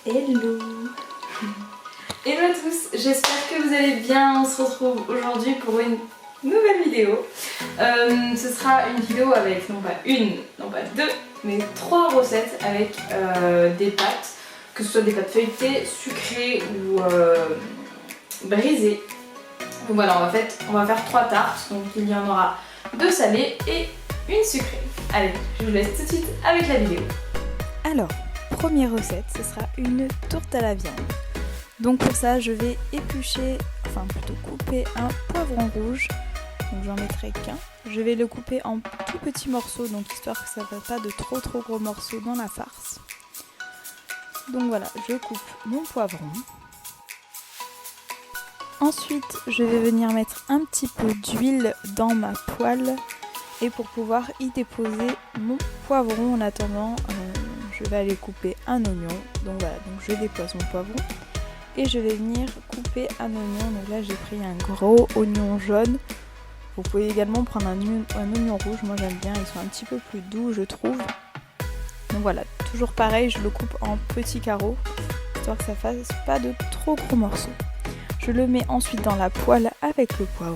Hello. Hello à tous, j'espère que vous allez bien. On se retrouve aujourd'hui pour une nouvelle vidéo. Ce sera une vidéo avec non pas une, non pas deux, mais 3 recettes avec des pâtes, que ce soit des pâtes feuilletées, sucrées ou brisées. Donc voilà, on va faire 3 tartes, donc il y en aura 2 salées et une sucrée. Allez, je vous laisse tout de suite avec la vidéo. Alors, première recette, ce sera une tourte à la viande. Donc pour ça, je vais éplucher, enfin plutôt couper un poivron rouge. Donc j'en mettrai qu'un. Je vais le couper en tout petits morceaux, donc histoire que ça ne fasse pas de trop gros morceaux dans la farce. Donc voilà, je coupe mon poivron. Ensuite, je vais venir mettre un petit peu d'huile dans ma poêle et pour pouvoir y déposer mon poivron en attendant, je vais aller couper un oignon. Donc voilà, donc je dépose mon poivron et je vais venir couper un oignon. Donc là j'ai pris un gros oignon jaune. Vous pouvez également prendre un oignon rouge, moi j'aime bien, ils sont un petit peu plus doux je trouve. Donc voilà, toujours pareil, je le coupe en petits carreaux, histoire que ça fasse pas de trop gros morceaux. Je le mets ensuite dans la poêle avec le poivron.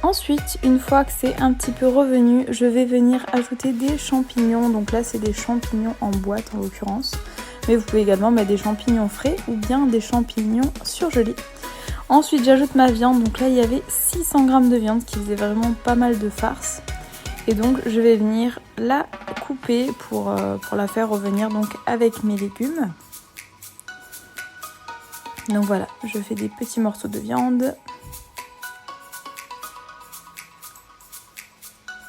Ensuite, une fois que c'est un petit peu revenu, je vais venir ajouter des champignons. Donc là, c'est des champignons en boîte en l'occurrence. Mais vous pouvez également mettre des champignons frais ou bien des champignons surgelés. Ensuite, j'ajoute ma viande. Donc là, il y avait 600 g de viande qui faisait vraiment pas mal de farce. Et donc, je vais venir la couper pour la faire revenir donc avec mes légumes. Donc voilà, je fais des petits morceaux de viande.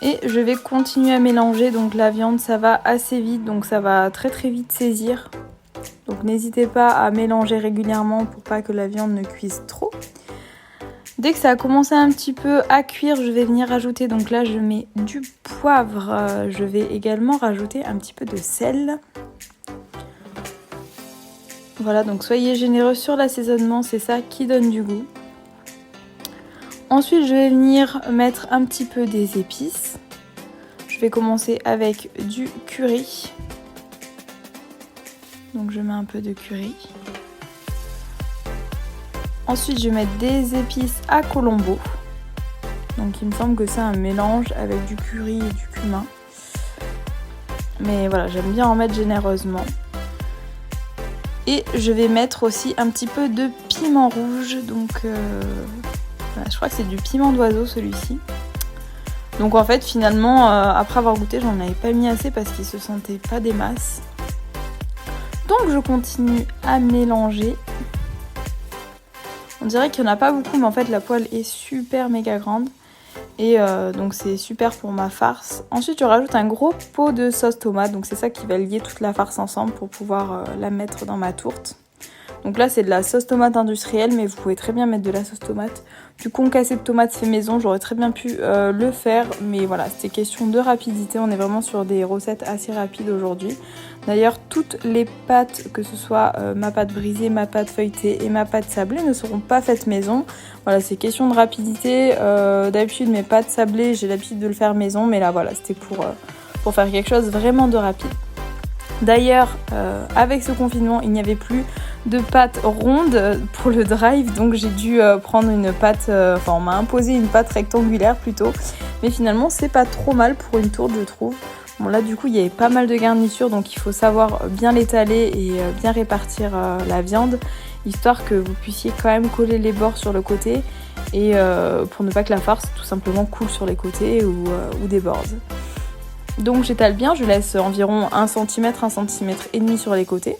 Et je vais continuer à mélanger, donc la viande ça va assez vite, donc ça va très vite saisir. Donc n'hésitez pas à mélanger régulièrement pour pas que la viande ne cuise trop. Dès que ça a commencé un petit peu à cuire, je vais venir rajouter, donc là je mets du poivre, je vais également rajouter un petit peu de sel. Voilà, donc soyez généreux sur l'assaisonnement, c'est ça qui donne du goût. Ensuite, je vais venir mettre un petit peu des épices. Je vais commencer avec du curry. Donc je mets un peu de curry. Ensuite, je vais mettre des épices à colombo. Donc il me semble que c'est un mélange avec du curry et du cumin. Mais voilà, j'aime bien en mettre généreusement. Et je vais mettre aussi un petit peu de piment rouge. Donc voilà, je crois que c'est du piment d'oiseau celui-ci. Donc en fait finalement après avoir goûté j'en avais pas mis assez parce qu'il se sentait pas des masses. Donc je continue à mélanger. On dirait qu'il n'y en a pas beaucoup mais en fait la poêle est super méga grande. Et donc c'est super pour ma farce. Ensuite je rajoute un gros pot de sauce tomate. Donc c'est ça qui va lier toute la farce ensemble pour pouvoir la mettre dans ma tourte. Donc là c'est de la sauce tomate industrielle mais vous pouvez très bien mettre de la sauce tomate. Du concassé de tomates fait maison, j'aurais très bien pu le faire. Mais voilà, c'était question de rapidité, on est vraiment sur des recettes assez rapides aujourd'hui. D'ailleurs toutes les pâtes, que ce soit ma pâte brisée, ma pâte feuilletée et ma pâte sablée ne seront pas faites maison. Voilà, c'est question de rapidité. D'habitude mes pâtes sablées j'ai l'habitude de le faire maison. Mais là voilà, c'était pour faire quelque chose vraiment de rapide. D'ailleurs, avec ce confinement, il n'y avait plus de pâte ronde pour le drive, donc j'ai dû prendre une pâte, on m'a imposé une pâte rectangulaire plutôt, mais finalement c'est pas trop mal pour une tourte je trouve. Bon là du coup il y avait pas mal de garnitures, donc il faut savoir bien l'étaler et bien répartir la viande, histoire que vous puissiez quand même coller les bords sur le côté et pour ne pas que la farce tout simplement coule sur les côtés ou déborde. Donc j'étale bien, je laisse environ 1 cm, 1 cm et demi sur les côtés.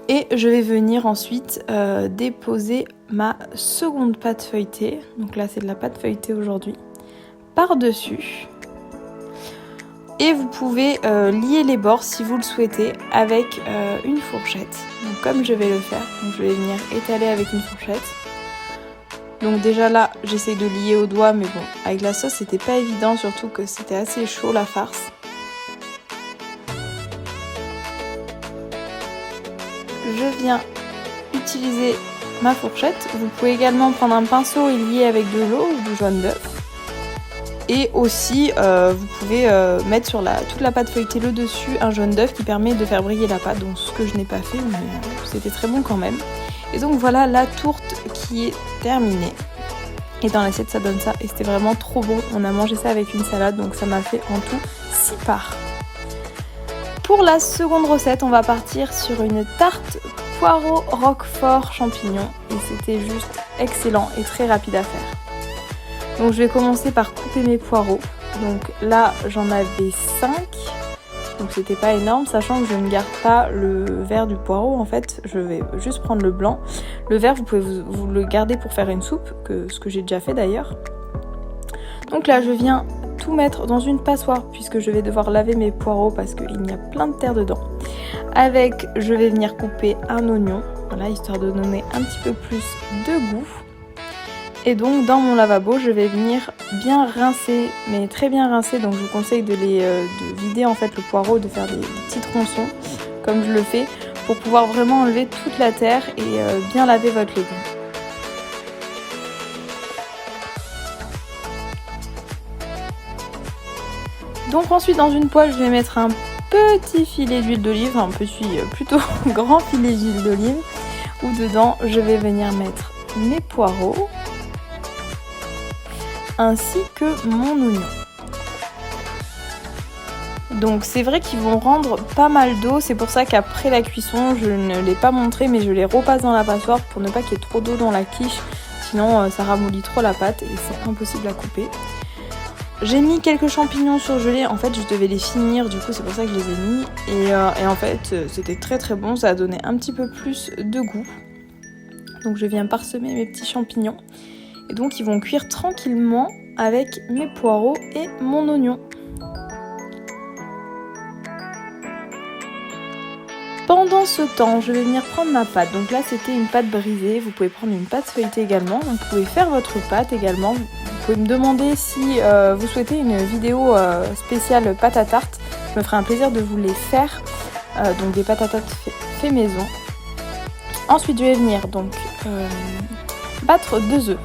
Et je vais venir ensuite déposer ma seconde pâte feuilletée. Donc là c'est de la pâte feuilletée aujourd'hui. Par-dessus. Et vous pouvez lier les bords si vous le souhaitez avec une fourchette. Donc comme je vais le faire, donc je vais venir étaler avec une fourchette. Donc déjà là, j'essaye de lier au doigt, mais bon, avec la sauce, c'était pas évident, surtout que c'était assez chaud la farce. Je viens utiliser ma fourchette. Vous pouvez également prendre un pinceau et lier avec de l'eau ou du jaune d'œuf. Et aussi, vous pouvez mettre sur toute la pâte feuilletée le dessus un jaune d'œuf qui permet de faire briller la pâte. Donc ce que je n'ai pas fait, mais c'était très bon quand même. Et donc voilà la tourte qui est terminée. Et dans l'assiette ça donne ça et c'était vraiment trop bon. On a mangé ça avec une salade donc ça m'a fait en tout 6 parts. Pour la seconde recette, on va partir sur une tarte poireau roquefort champignons. Et c'était juste excellent et très rapide à faire. Donc je vais commencer par couper mes poireaux. Donc là j'en avais 5. Donc c'était pas énorme, sachant que je ne garde pas le vert du poireau. En fait, je vais juste prendre le blanc. Le vert, vous pouvez vous le garder pour faire une soupe, ce que j'ai déjà fait d'ailleurs. Donc là, je viens tout mettre dans une passoire, puisque je vais devoir laver mes poireaux parce qu'il y a plein de terre dedans. Avec, je vais venir couper un oignon, voilà, histoire de donner un petit peu plus de goût. Et donc dans mon lavabo, je vais venir bien rincer, mais très bien rincer. Donc je vous conseille de vider en fait le poireau, de faire des petits tronçons, comme je le fais, pour pouvoir vraiment enlever toute la terre et bien laver votre légume. Donc ensuite dans une poêle, je vais mettre un petit filet d'huile d'olive, un petit plutôt grand filet d'huile d'olive, où dedans je vais venir mettre mes poireaux, ainsi que mon oignon. Donc c'est vrai qu'ils vont rendre pas mal d'eau, c'est pour ça qu'après la cuisson, je ne l'ai pas montré, mais je les repasse dans la passoire pour ne pas qu'il y ait trop d'eau dans la quiche, sinon ça ramollit trop la pâte et c'est impossible à couper. J'ai mis quelques champignons surgelés, en fait je devais les finir, du coup c'est pour ça que je les ai mis, et en fait c'était très très bon, ça a donné un petit peu plus de goût. Donc je viens parsemer mes petits champignons. Et donc ils vont cuire tranquillement avec mes poireaux et mon oignon. Pendant ce temps, je vais venir prendre ma pâte. Donc là c'était une pâte brisée, vous pouvez prendre une pâte feuilletée également. Donc vous pouvez faire votre pâte également. Vous pouvez me demander si vous souhaitez une vidéo spéciale pâte à tarte. Je me ferai un plaisir de vous les faire. Donc des pâtes à tarte fait maison. Ensuite je vais venir donc battre 2 œufs.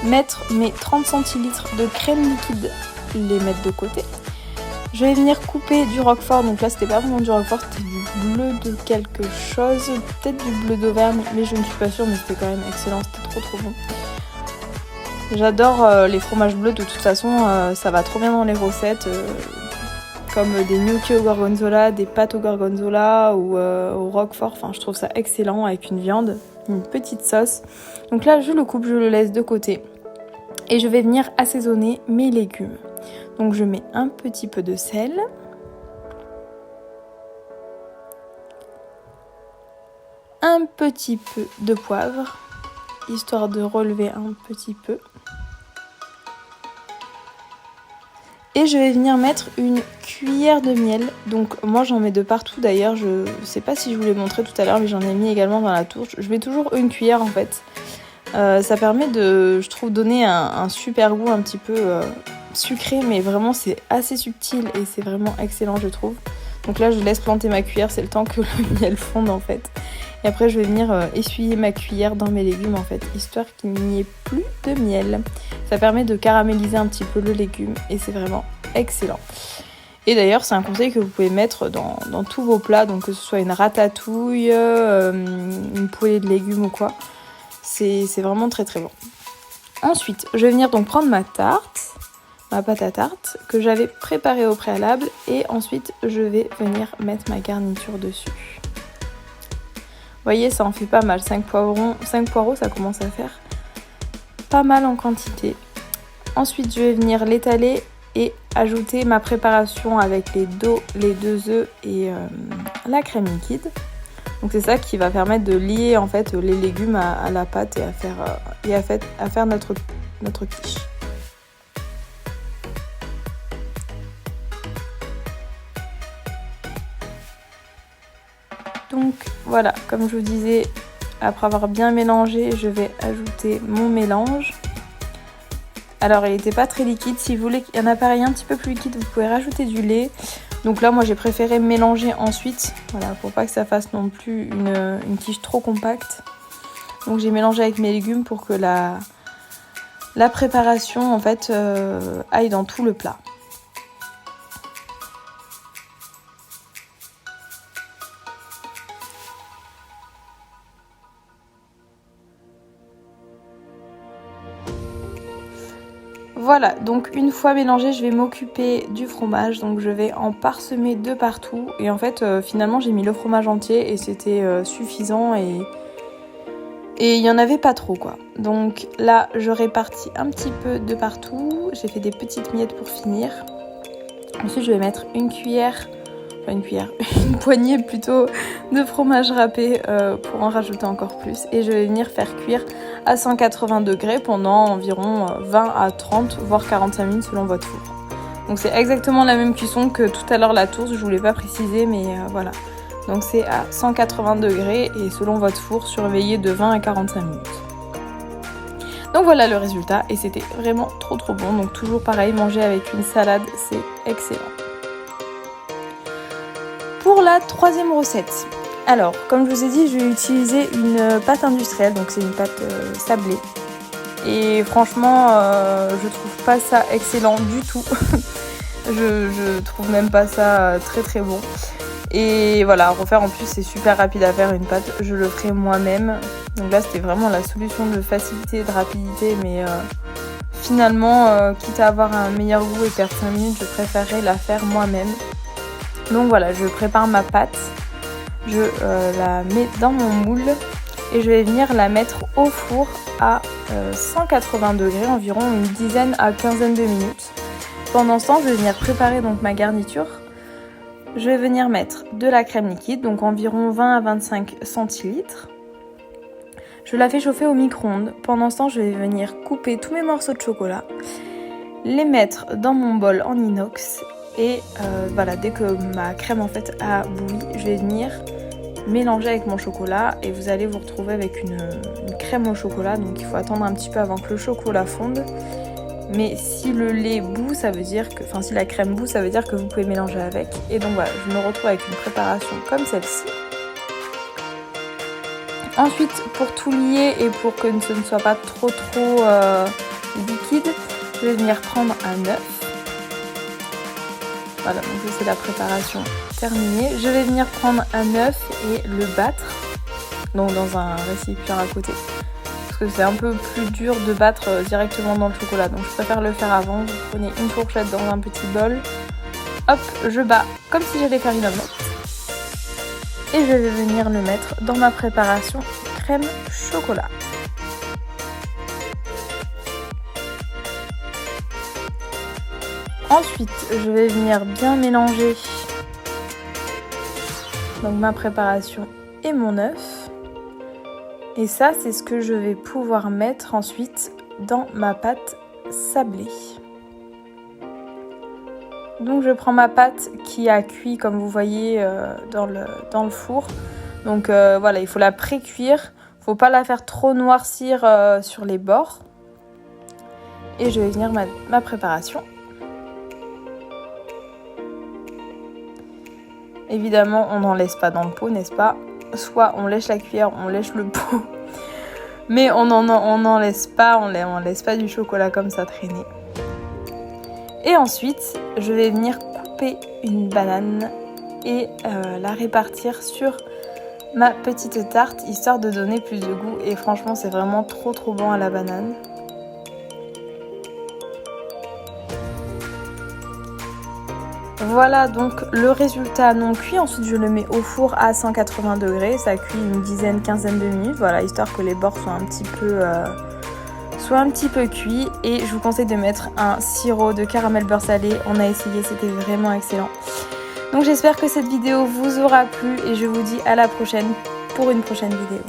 Mettre mes 30 centilitres de crème liquide, les mettre de côté. Je vais venir couper du roquefort, donc là c'était pas vraiment du roquefort, c'était du bleu de quelque chose, peut-être du bleu d'Auvergne, mais je ne suis pas sûre, mais c'était quand même excellent, c'était trop bon. J'adore les fromages bleus, de toute façon ça va trop bien dans les recettes, comme des gnocchis au gorgonzola, des pâtes au gorgonzola ou au roquefort, enfin je trouve ça excellent avec une viande, une petite sauce. Donc là je le coupe, je le laisse de côté. Et je vais venir assaisonner mes légumes. Donc je mets un petit peu de sel. Un petit peu de poivre, histoire de relever un petit peu. Et je vais venir mettre une cuillère de miel. Donc moi j'en mets de partout d'ailleurs. Je sais pas si je vous l'ai montré tout à l'heure, mais j'en ai mis également dans la tourte. Je mets toujours une cuillère en fait. Ça permet de, je trouve, donner un super goût un petit peu sucré, mais vraiment c'est assez subtil et c'est vraiment excellent je trouve. Donc là je laisse planter ma cuillère, c'est le temps que le miel fonde en fait. Et après je vais venir essuyer ma cuillère dans mes légumes en fait, histoire qu'il n'y ait plus de miel. Ça permet de caraméliser un petit peu le légume et c'est vraiment excellent. Et d'ailleurs c'est un conseil que vous pouvez mettre dans tous vos plats, donc que ce soit une ratatouille, une poêlée de légumes ou quoi. C'est vraiment très très bon. Ensuite, je vais venir donc prendre ma tarte, ma pâte à tarte que j'avais préparée au préalable et ensuite je vais venir mettre ma garniture dessus. Vous voyez, ça en fait pas mal, 5 poireaux ça commence à faire pas mal en quantité. Ensuite, je vais venir l'étaler et ajouter ma préparation avec les 2 œufs et la crème liquide. Donc c'est ça qui va permettre de lier en fait les légumes à la pâte et à faire notre quiche. Donc voilà, comme je vous disais, après avoir bien mélangé, je vais ajouter mon mélange. Alors il n'était pas très liquide, si vous voulez un appareil un petit peu plus liquide, vous pouvez rajouter du lait. Donc là moi j'ai préféré mélanger ensuite, voilà, pour pas que ça fasse non plus une quiche trop compacte. Donc j'ai mélangé avec mes légumes pour que la préparation en fait aille dans tout le plat. Voilà, donc une fois mélangé, je vais m'occuper du fromage, donc je vais en parsemer de partout. Et en fait, finalement, j'ai mis le fromage entier et c'était suffisant et il n'y en avait pas trop quoi. Donc là, je répartis un petit peu de partout. J'ai fait des petites miettes pour finir. Ensuite, je vais mettre une poignée plutôt de fromage râpé pour en rajouter encore plus. Et je vais venir faire cuire à 180 degrés pendant environ 20 à 30 voire 45 minutes selon votre four. Donc c'est exactement la même cuisson que tout à l'heure la tourte, je voulais pas préciser mais voilà. Donc c'est à 180 degrés et selon votre four, surveillez de 20 à 45 minutes. Donc voilà le résultat et c'était vraiment trop bon. Donc toujours pareil, manger avec une salade, c'est excellent. Pour la troisième recette, alors comme je vous ai dit, je vais utiliser une pâte industrielle, donc c'est une pâte sablée. Et franchement, je trouve pas ça excellent du tout. je trouve même pas ça très bon. Et voilà, à refaire en plus c'est super rapide à faire une pâte, je le ferai moi-même. Donc là c'était vraiment la solution de facilité et de rapidité, mais finalement, quitte à avoir un meilleur goût et perdre 5 minutes, je préférerais la faire moi-même. Donc voilà, je prépare ma pâte, je la mets dans mon moule et je vais venir la mettre au four à 180 degrés, environ une dizaine à quinzaine de minutes. Pendant ce temps, je vais venir préparer donc ma garniture. Je vais venir mettre de la crème liquide, donc environ 20 à 25 centilitres. Je la fais chauffer au micro-ondes. Pendant ce temps, je vais venir couper tous mes morceaux de chocolat, les mettre dans mon bol en inox. Et voilà, dès que ma crème en fait a bouilli, je vais venir mélanger avec mon chocolat et vous allez vous retrouver avec une crème au chocolat. Donc il faut attendre un petit peu avant que le chocolat fonde. Mais si le lait bout, ça veut dire que, si la crème bout, ça veut dire que vous pouvez mélanger avec. Et donc voilà, je me retrouve avec une préparation comme celle-ci. Ensuite, pour tout lier et pour que ce ne soit pas trop liquide, je vais venir prendre un œuf. Voilà, donc c'est la préparation terminée. Je vais venir prendre un œuf et le battre, donc dans un récipient à côté. Parce que c'est un peu plus dur de battre directement dans le chocolat. Donc je préfère le faire avant. Vous prenez une fourchette dans un petit bol. Hop, je bats comme si j'allais faire une omelette. Et je vais venir le mettre dans ma préparation crème chocolat. Ensuite, je vais venir bien mélanger donc ma préparation et mon œuf. Et ça, c'est ce que je vais pouvoir mettre ensuite dans ma pâte sablée. Donc je prends ma pâte qui a cuit comme vous voyez dans le four. Donc voilà, il faut la pré-cuire. Il ne faut pas la faire trop noircir sur les bords. Et je vais venir ma préparation. Évidemment, on n'en laisse pas dans le pot, n'est-ce pas? Soit on lèche la cuillère, on lèche le pot. Mais on n'en laisse pas, on laisse pas du chocolat comme ça traîner. Et ensuite, je vais venir couper une banane et la répartir sur ma petite tarte, histoire de donner plus de goût. Et franchement, c'est vraiment trop bon à la banane. Voilà donc le résultat non cuit. Ensuite je le mets au four à 180 degrés. Ça cuit une quinzaine de minutes. Voilà, histoire que les bords soient un petit peu cuits. Et je vous conseille de mettre un sirop de caramel beurre salé. On a essayé, c'était vraiment excellent. Donc j'espère que cette vidéo vous aura plu et je vous dis à la prochaine pour une prochaine vidéo.